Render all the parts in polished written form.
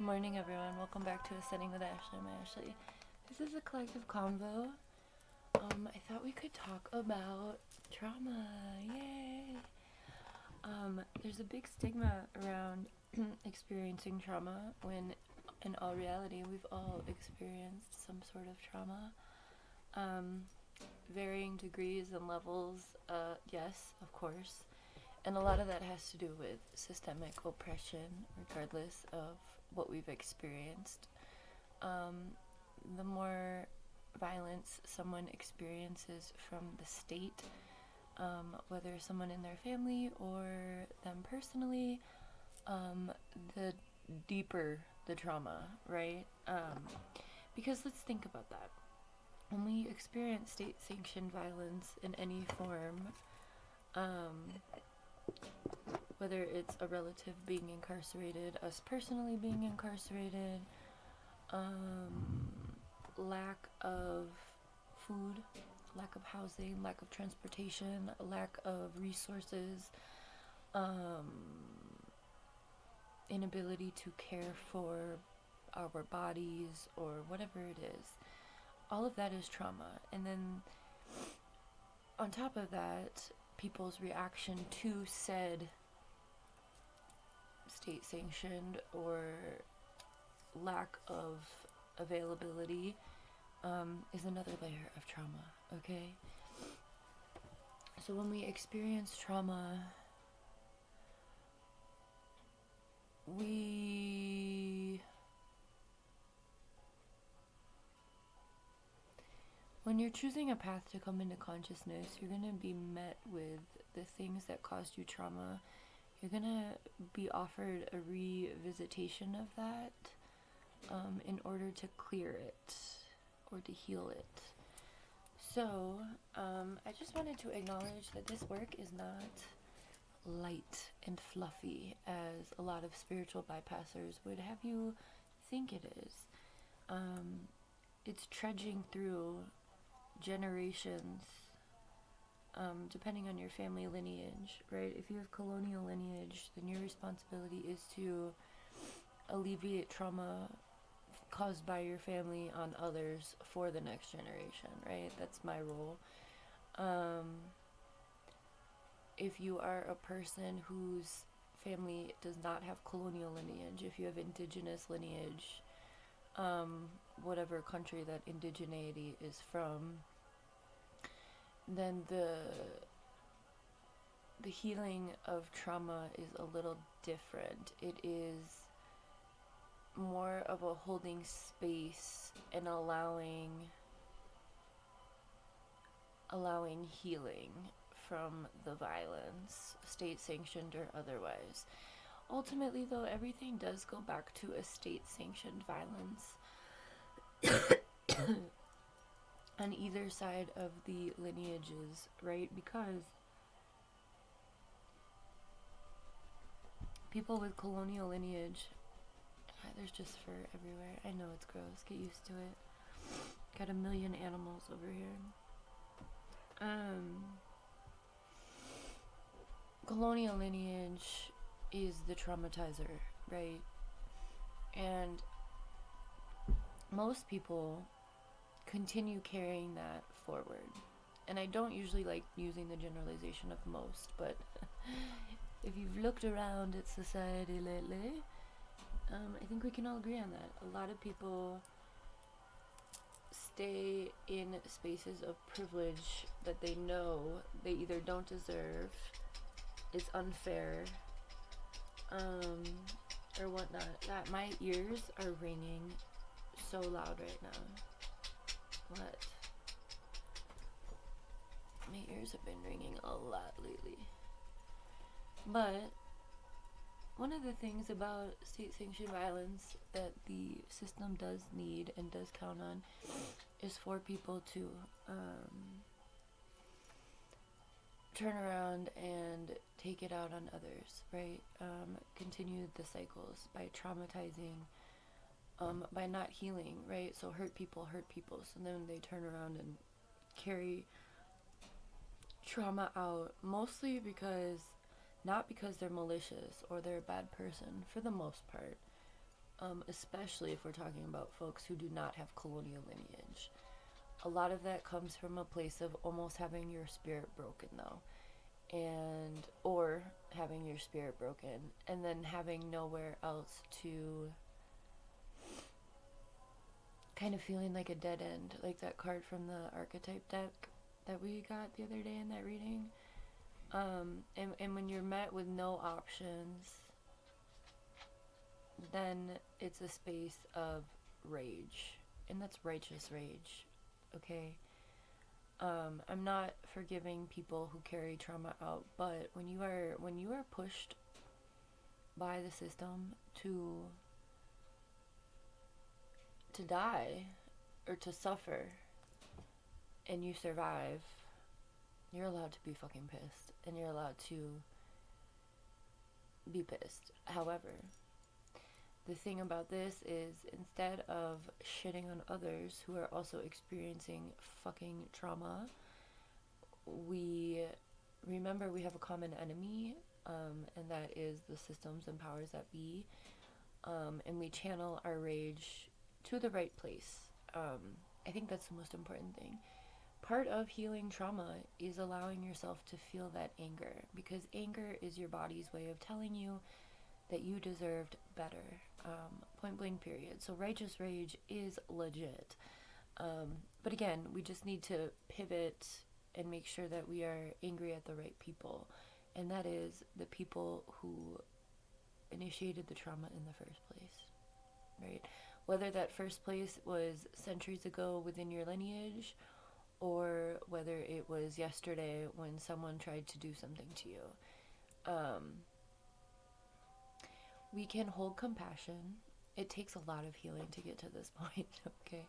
Morning, everyone. Welcome back to Ascending with Ashley. I'm Ashley. This is a collective convo. I thought we could talk about trauma. Yay! There's a big stigma around experiencing trauma when, in all reality, we've all experienced some sort of trauma. Varying degrees and levels, yes, of course. And a lot of that has to do with systemic oppression, regardless of what we've experienced. The more violence someone experiences from the state, whether someone in their family or them personally, the deeper the trauma, right? Because let's think about that. When we experience state-sanctioned violence in any form, whether it's a relative being incarcerated, us personally being incarcerated, lack of food, lack of housing, lack of transportation, lack of resources, inability to care for our bodies or whatever it is. All of that is trauma. And then on top of that, people's reaction to said state sanctioned or lack of availability is another layer of trauma, okay? So when we experience trauma, when you're choosing a path to come into consciousness, you're going to be met with the things that caused you trauma. You're going to be offered a revisitation of that in order to clear it or to heal it. So, I just wanted to acknowledge that this work is not light and fluffy as a lot of spiritual bypassers would have you think it is. It's trudging through generations, depending on your family lineage, right? If you have colonial lineage, then your responsibility is to alleviate trauma caused by your family on others for the next generation, right? That's my role. If you are a person whose family does not have colonial lineage, if you have indigenous lineage, whatever country that indigeneity is from, then the healing of trauma is a little different. It is more of a holding space and allowing healing from the violence, state-sanctioned or otherwise. Ultimately, though, everything does go back to a state-sanctioned violence on either side of the lineages, right? Because people with colonial lineage, there's just fur everywhere. I know it's gross. Get used to it. Got a million animals over here. Colonial lineage is the traumatizer, right? And most people continue carrying that forward. And I don't usually like using the generalization of most, but if you've looked around at society lately, I think we can all agree on that. A lot of people stay in spaces of privilege that they know they either don't deserve, it's unfair, or whatnot. That my ears are ringing so loud right now. What? My ears have been ringing a lot lately. But one of the things about state-sanctioned violence that the system does need and does count on is for people to turn around and take it out on others, right? Continue the cycles by traumatizing, by not healing, right? So hurt people, so then they turn around and carry trauma out, mostly because, not because they're malicious or they're a bad person, for the most part, especially if we're talking about folks who do not have colonial lineage. A lot of that comes from a place of almost having your spirit broken, though, and or having your spirit broken, and then having nowhere else to, kind of feeling like a dead end, like that card from the archetype deck that we got the other day in that reading. And when you're met with no options, then it's a space of rage, and that's righteous rage. Okay. I'm not forgiving people who carry trauma out, but when you are pushed by the system to die or to suffer, and you survive, you're allowed to be fucking pissed, and you're allowed to be pissed. However, the thing about this is, instead of shitting on others who are also experiencing fucking trauma, we remember we have a common enemy, and that is the systems and powers that be, and we channel our rage to the right place. I think that's the most important thing. Part of healing trauma is allowing yourself to feel that anger, because anger is your body's way of telling you that you deserved better. Point blank, period. So righteous rage is legit. But again, we just need to pivot and make sure that we are angry at the right people. And that is the people who initiated the trauma in the first place, right? Whether that first place was centuries ago within your lineage, or whether it was yesterday when someone tried to do something to you. We can hold compassion. It takes a lot of healing to get to this point, okay?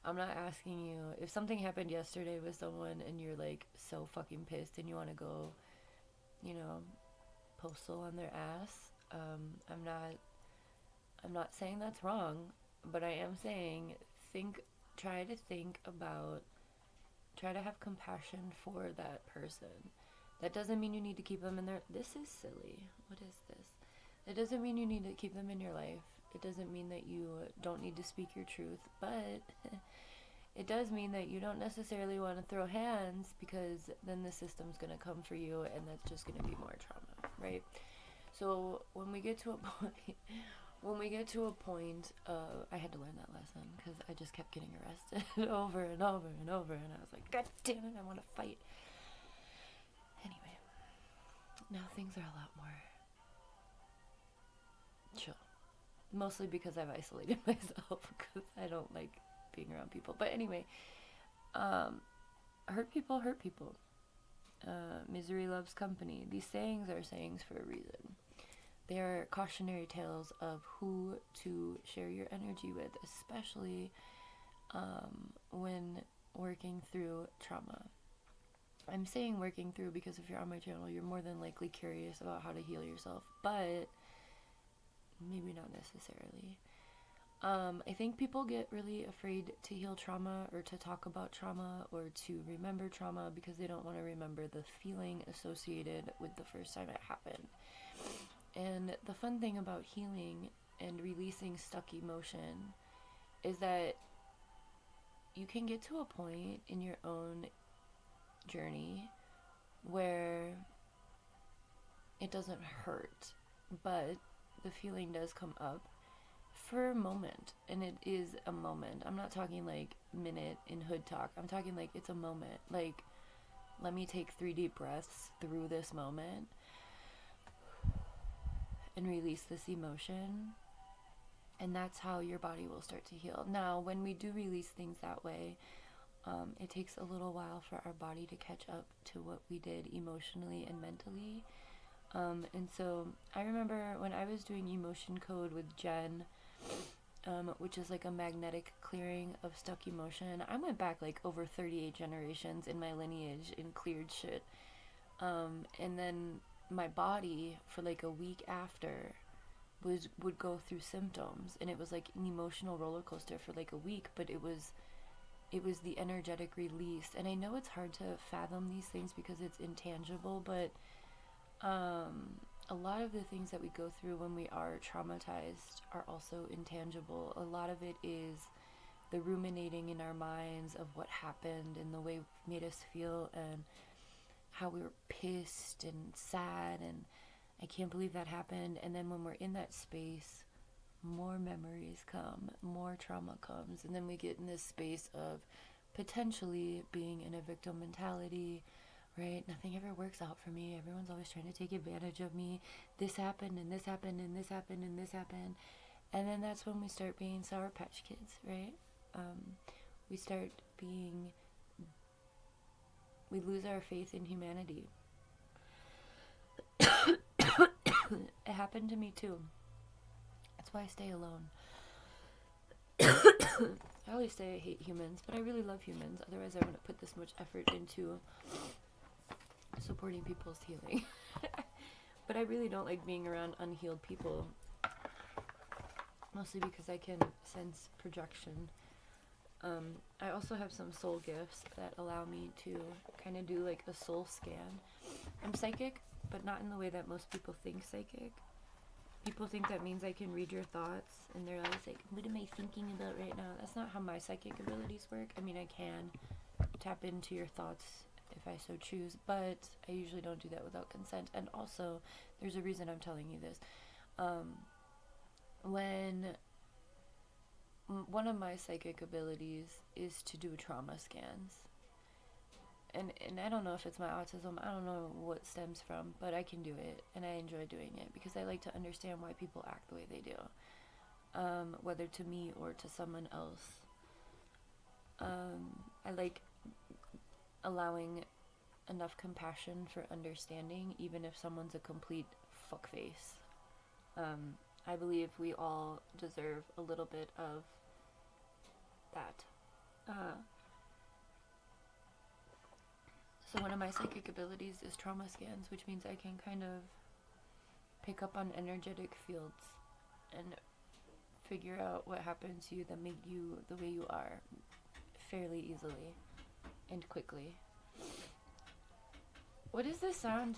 I'm not asking you, if something happened yesterday with someone and you're like so fucking pissed and you want to go, postal on their ass, I'm not saying that's wrong, but I am saying try to have compassion for that person. That doesn't mean you need to keep them in their, this is silly. What is this? It doesn't mean you need to keep them in your life. It doesn't mean that you don't need to speak your truth, but it does mean that you don't necessarily want to throw hands, because then the system's going to come for you, and that's just going to be more trauma, right? So when we get to a point, I had to learn that lesson because I just kept getting arrested over and over and over, and I was like, God damn it, I want to fight. Anyway, now things are a lot more chill. Mostly because I've isolated myself, because I don't like being around people. But anyway, hurt people. Misery loves company. These sayings are sayings for a reason. They are cautionary tales of who to share your energy with, especially when working through trauma. I'm saying working through because if you're on my channel, you're more than likely curious about how to heal yourself, but maybe not necessarily. I think people get really afraid to heal trauma or to talk about trauma or to remember trauma because they don't want to remember the feeling associated with the first time it happened. And the fun thing about healing and releasing stuck emotion is that you can get to a point in your own journey where it doesn't hurt, but the feeling does come up for a moment, and it is a moment. I'm not talking like minute in hood talk. I'm talking like it's a moment. Like, let me take 3 deep breaths through this moment and release this emotion, and that's how your body will start to heal. Now, when we do release things that way, it takes a little while for our body to catch up to what we did emotionally and mentally. And so I remember when I was doing emotion code with Jen, which is like a magnetic clearing of stuck emotion. I went back like over 38 generations in my lineage and cleared shit. And then my body for like a week after would go through symptoms, and it was like an emotional roller coaster for like a week, but it was the energetic release. And I know it's hard to fathom these things because it's intangible, but a lot of the things that we go through when we are traumatized are also intangible. A lot of it is the ruminating in our minds of what happened and the way it made us feel and how we were pissed and sad and I can't believe that happened. And then when we're in that space, more memories come, more trauma comes, and then we get in this space of potentially being in a victim mentality, right? Nothing ever works out for me. Everyone's always trying to take advantage of me. This happened and this happened and this happened and this happened. And then that's when we start being Sour Patch Kids, right? We start being, we lose our faith in humanity. It happened to me too. That's why I stay alone. I always say I hate humans, but I really love humans. Otherwise, I wouldn't put this much effort into supporting people's healing. But I really don't like being around unhealed people. Mostly because I can sense projection. I also have some soul gifts that allow me to kind of do like a soul scan. I'm psychic, but not in the way that most people think psychic. People think that means I can read your thoughts, and they're always like, what am I thinking about right now? That's not how my psychic abilities work. I mean, I can tap into your thoughts if I so choose, but I usually don't do that without consent. And also, there's a reason I'm telling you this. When one of my psychic abilities is to do trauma scans. And I don't know if it's my autism, I don't know what stems from, but I can do it, and I enjoy doing it, because I like to understand why people act the way they do, whether to me or to someone else. I like allowing enough compassion for understanding, even if someone's a complete fuckface. I believe we all deserve a little bit of that. So one of my psychic abilities is trauma scans, which means I can kind of pick up on energetic fields and figure out what happened to you that made you the way you are fairly easily and quickly. What is this sound?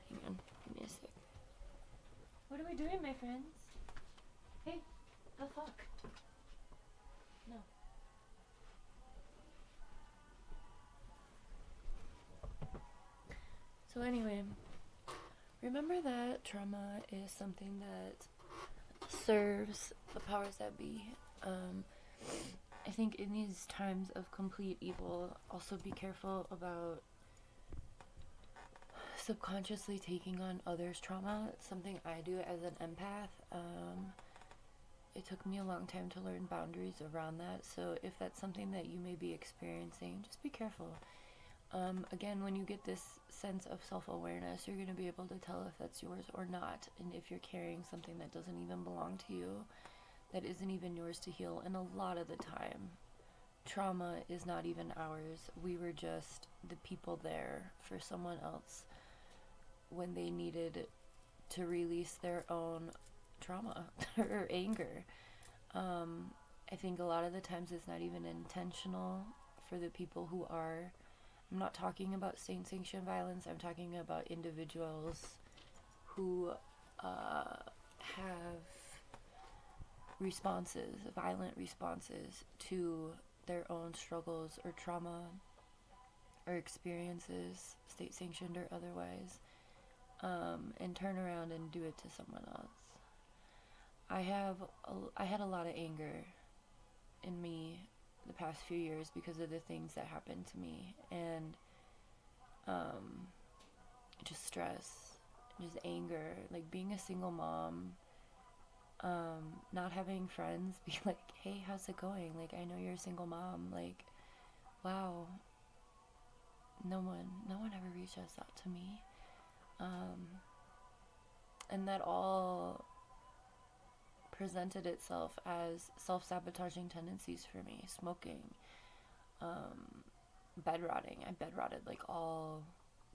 Hang on, give me a sec. What are we doing, my friends? Hey, the fuck? No. So anyway, remember that trauma is something that serves the powers that be. I think in these times of complete evil, also be careful about subconsciously taking on others' trauma. It's something I do as an empath. It took me a long time to learn boundaries around that, so if that's something that you may be experiencing, just be careful. Again, when you get this sense of self-awareness, you're going to be able to tell if that's yours or not, and if you're carrying something that doesn't even belong to you, that isn't even yours to heal. And a lot of the time, trauma is not even ours. We were just the people there for someone else when they needed to release their own trauma or anger. I think a lot of the times it's not even intentional for the people who are. I'm not talking about state-sanctioned violence. I'm talking about individuals who have responses, violent responses to their own struggles or trauma or experiences, state-sanctioned or otherwise, and turn around and do it to someone else. I had a lot of anger in me the past few years because of the things that happened to me, and just stress, just anger, like being a single mom, not having friends be like, hey, how's it going? Like, I know you're a single mom. Like, wow, no one ever reaches out to me. And that all presented itself as self-sabotaging tendencies for me. Smoking, bed rotting. I bed rotted like all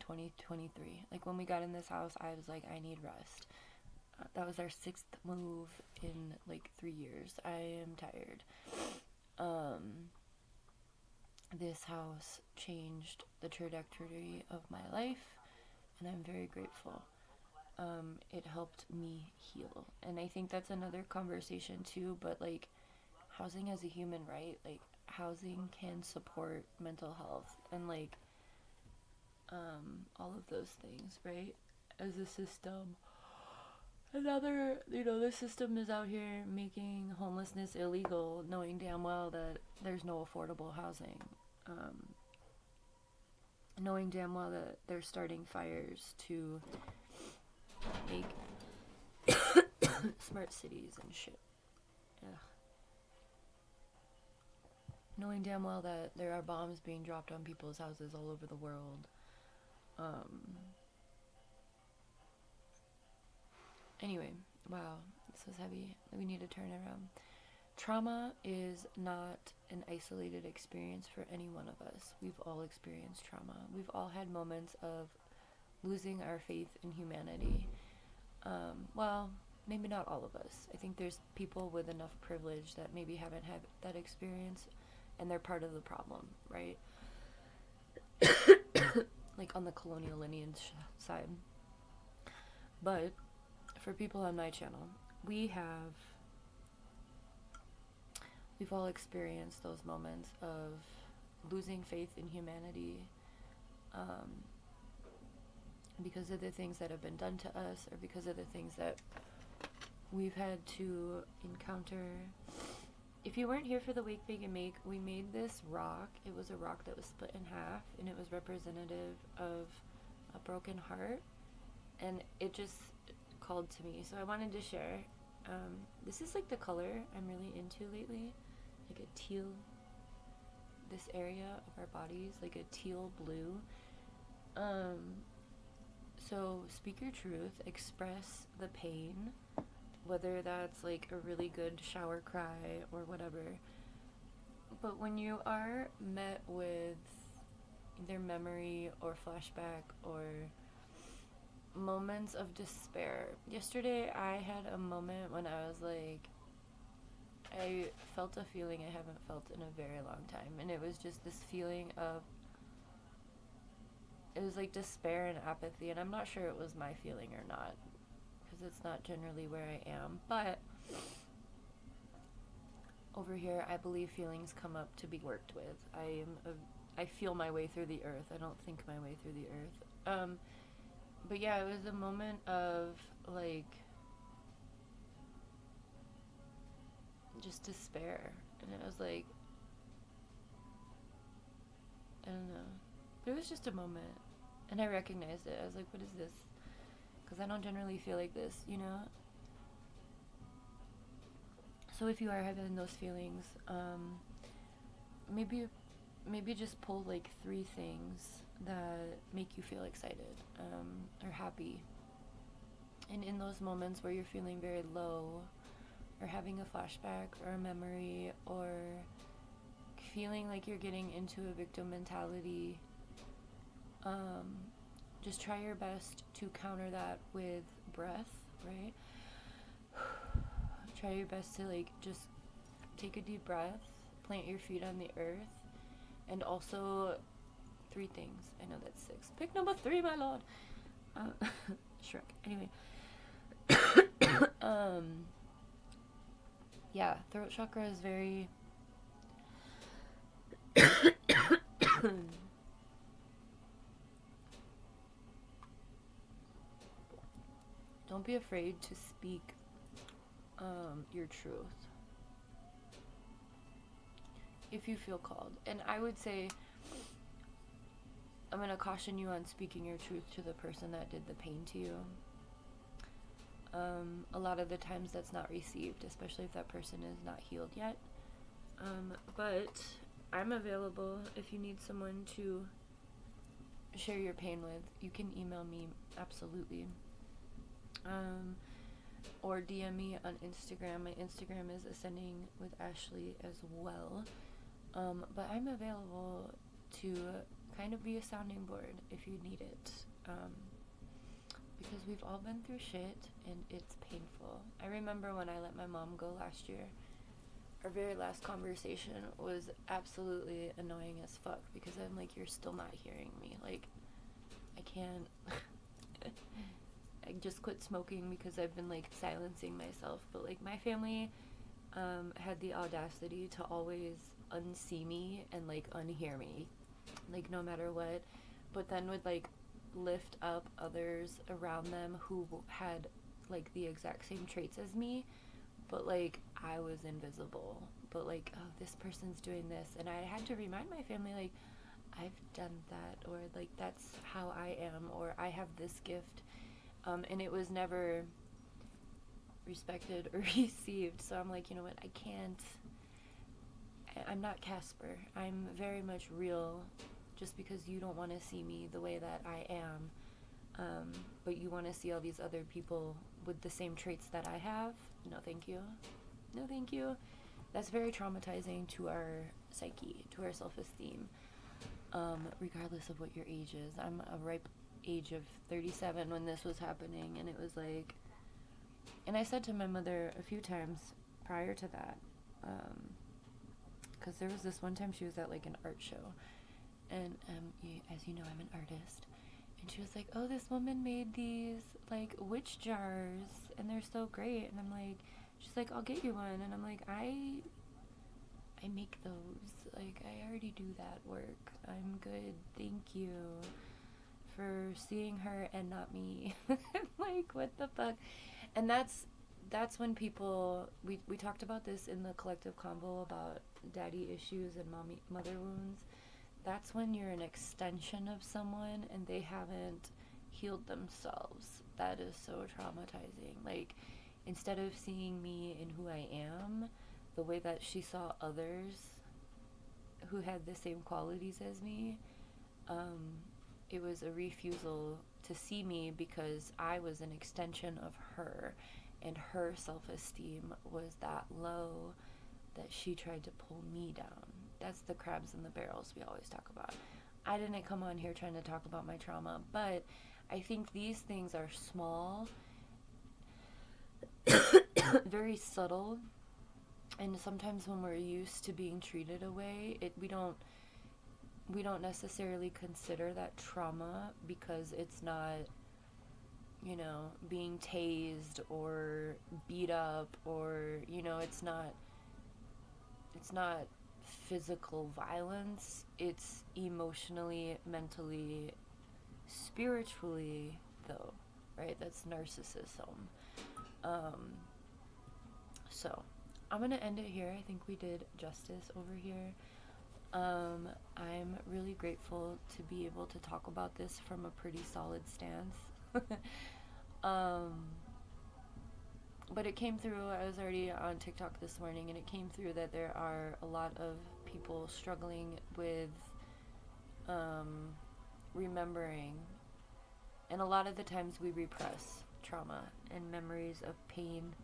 2023. Like when we got in this house, I was like, I need rest. That was our 6th move in like 3 years. I am tired. This house changed the trajectory of my life, and I'm very grateful. it helped me heal. And I think that's another conversation too, but like housing as a human right, like housing can support mental health and like all of those things, right? As a system. Another, the system is out here making homelessness illegal, knowing damn well that there's no affordable housing. Knowing damn well that they're starting fires to make smart cities and shit. Ugh. Knowing damn well that there are bombs being dropped on people's houses all over the world. Anyway, wow, this was heavy. We need to turn around. Trauma is not an isolated experience for any one of us. We've all experienced trauma. We've all had moments of losing our faith in humanity. Well, maybe not all of us. I think there's people with enough privilege that maybe haven't had that experience, and they're part of the problem, right? Like on the colonial lineage side. But for people on my channel, we've all experienced those moments of losing faith in humanity, because of the things that have been done to us, or because of the things that we've had to encounter. If you weren't here for the Wake, Bake, and Make, we made this rock. It was a rock that was split in half, and it was representative of a broken heart, and it just called to me. So I wanted to share. This is like the color I'm really into lately, like a teal. This area of our bodies, like a teal blue. So speak your truth, express the pain, whether that's like a really good shower cry or whatever. But when you are met with either memory or flashback or moments of despair. Yesterday I had a moment when I was like, I felt a feeling I haven't felt in a very long time, and it was just this feeling of, it was like despair and apathy, and I'm not sure it was my feeling or not, because it's not generally where I am, but over here I believe feelings come up to be worked with. I feel my way through the earth. I don't think my way through the earth. But yeah, it was a moment of like just despair, and it was like, I don't know, but it was just a moment, and I recognized it. I was like, what is this? Because I don't generally feel like this, you know? So if you are having those feelings, maybe just pull like 3 things that make you feel excited, or happy. And in those moments where you're feeling very low, or having a flashback or a memory, or feeling like you're getting into a victim mentality, just try your best to counter that with breath, right? Try your best to like just take a deep breath, plant your feet on the earth, and also 3 things. I know that's 6. Pick number 3, my lord. Shrek. Anyway. Yeah, throat chakra is very don't be afraid to speak your truth if you feel called. And I would say, I'm going to caution you on speaking your truth to the person that did the pain to you. A lot of the times that's not received, especially if that person is not healed yet. But I'm available if you need someone to share your pain with. You can email me, absolutely. Or DM me on Instagram. My Instagram is Ascending with Ashley as well. But I'm available to kind of be a sounding board if you need it. Because we've all been through shit and it's painful. I remember when I let my mom go last year, our very last conversation was absolutely annoying as fuck, because I'm like, you're still not hearing me. Like, I can't I just quit smoking because I've been like silencing myself. But like my family had the audacity to always unsee me and like unhear me, like no matter what. But then would like lift up others around them who had like the exact same traits as me, but like I was invisible. But like, oh, this person's doing this, and I had to remind my family like, I've done that, or like that's how I am, or I have this gift, and it was never respected or received. So I'm like, you know what, I'm not Casper. I'm very much real. Just because you don't want to see me the way that I am, but you want to see all these other people with the same traits that I have, no thank you. No thank you. That's very traumatizing to our psyche, to our self-esteem, regardless of what your age is. I'm a ripe age of 37 when this was happening, and it was like, and I said to my mother a few times prior to that, because there was this one time she was at like an art show, and as you know, I'm an artist, and she was like, oh, this woman made these like witch jars and they're so great, and I'm like, she's like, I'll get you one, and I'm like, I make those, like I already do that work, I'm good, thank you for seeing her and not me. Like, what the fuck? And that's when people, we talked about this in the collective convo about daddy issues and mother wounds. That's when you're an extension of someone and they haven't healed themselves. That is so traumatizing. Like, instead of seeing me in who I am, the way that she saw others who had the same qualities as me, it was a refusal to see me because I was an extension of her, and her self-esteem was that low that she tried to pull me down. That's the crabs in the barrels we always talk about. I didn't come on here trying to talk about my trauma, but I think these things are small, very subtle, and sometimes when we're used to being treated a way, we don't necessarily consider that trauma because it's not, you know, being tased or beat up, or, you know, it's not physical violence. It's emotionally, mentally, spiritually, though, right? That's narcissism. So I'm gonna end it here. I think we did justice over here. I'm really grateful to be able to talk about this from a pretty solid stance. But it came through, I was already on TikTok this morning, and it came through that there are a lot of people struggling with remembering, and a lot of the times we repress trauma and memories of pain.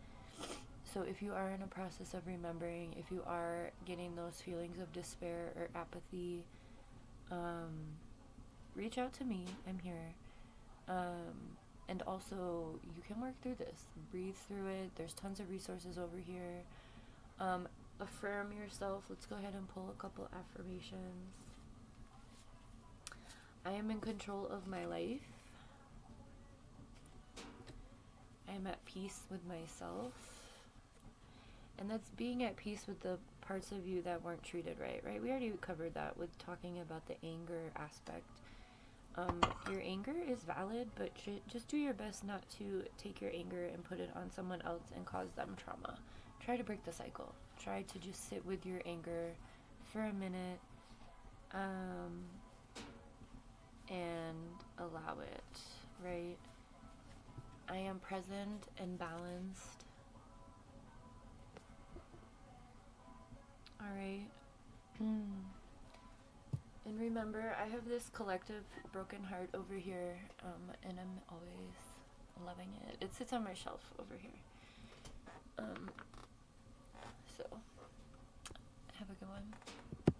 So if you are in a process of remembering, if you are getting those feelings of despair or apathy, reach out to me. I'm here. And also, you can work through this. Breathe through it. There's tons of resources over here. Affirm yourself. Let's go ahead and pull a couple affirmations. I am in control of my life. I am at peace with myself. And that's being at peace with the parts of you that weren't treated right? We already covered that with talking about the anger aspect. Your anger is valid, but just do your best not to take your anger and put it on someone else and cause them trauma. Try to break the cycle. Try to just sit with your anger for a minute, and allow it, right? I am present and balanced. Alright. And remember, I have this collective broken heart over here, and I'm always loving it. It sits on my shelf over here. So, have a good one.